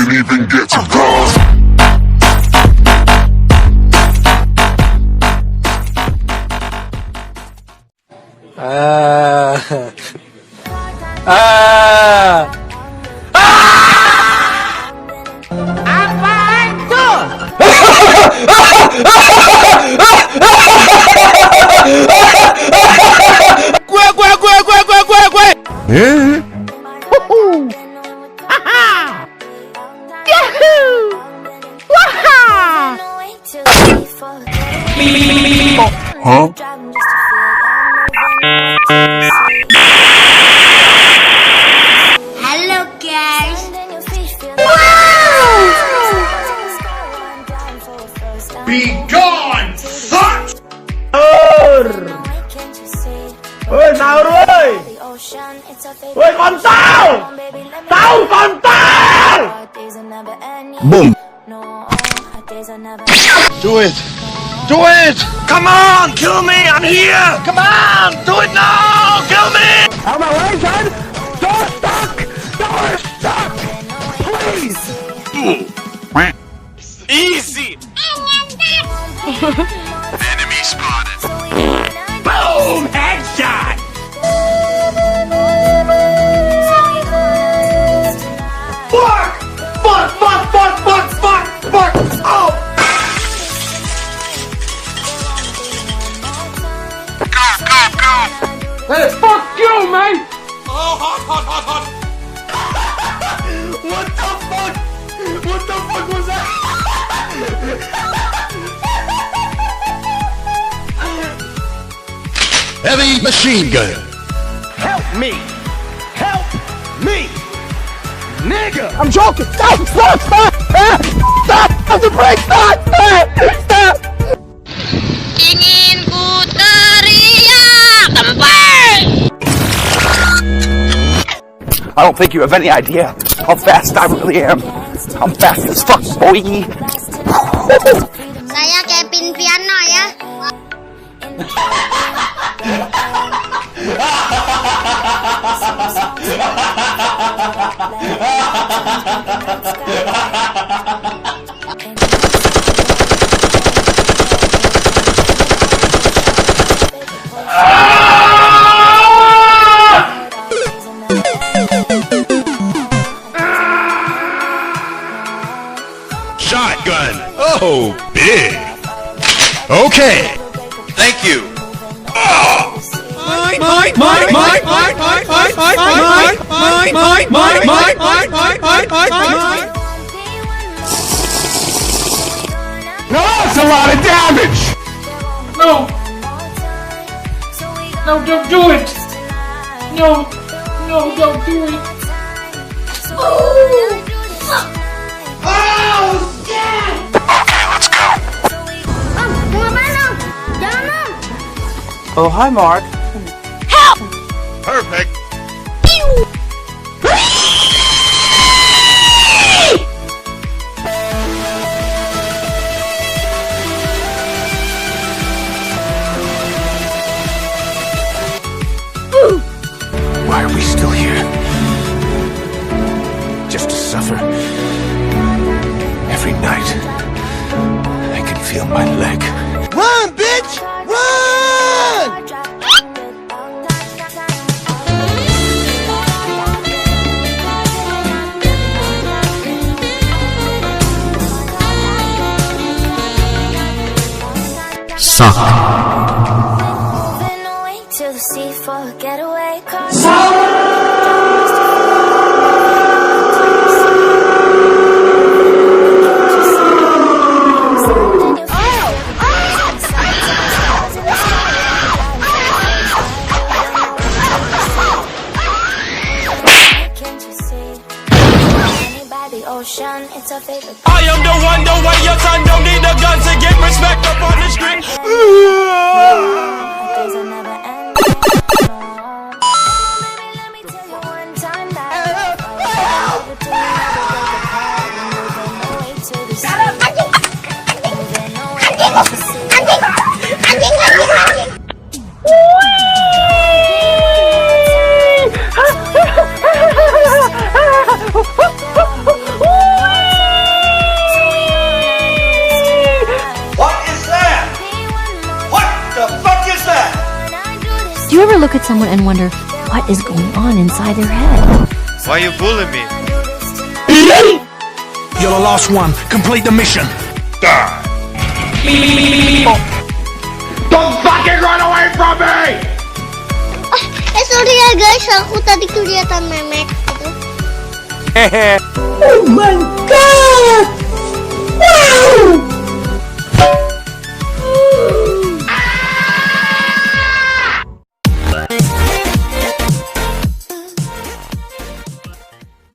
didn't even get to cross. Huh? Hello guys. Be gone, suck! Ôi sao rồi? Ôi con tao! Tao con tao! Boom! Do it! Do it! Come on, kill me! I'm here! Come on! Do it now! Kill me! Out of my way, son! Door stuck! Door stuck! Please! Easy! Enemy spotted. Boom! Headshot! Fuck! Fuck! Fuck! Fuck! Fuck! Fuck! Fuck! Oh! Go! Hey, fuck you, man! Oh, hot, hot, hot, hot! What the fuck? What the fuck was that? Heavy machine gun. Help me! Help me! Nigga! I'm joking! Stop! Stop! Stop! Stop! Stop! Stop the brake! Stop! Stop! Stop! Ingin ku teriak kembar. I don't think you have any idea how fast I really am. I'm fast as fuck, boy. Saya Kevin Piano ya. Shotgun. Oh, big. Okay. Thank you. No, that's a lot of damage! No! No, don't do it! No! No, don't do it! Oh, hi, Mark. Perfect. Why are we still here? Just to suffer. Every night, I can feel my leg. Run, bitch! Run! Suck. I am the one, the way your son don't need a gun to get respect up on the street. look at someone and wonder what is going on inside their head? Why you bullying me? You're the last one. Complete the mission. Die. Don't fucking run away from me! Sorry ya guys, aku tadi kelihatan memek gitu. Oh my god!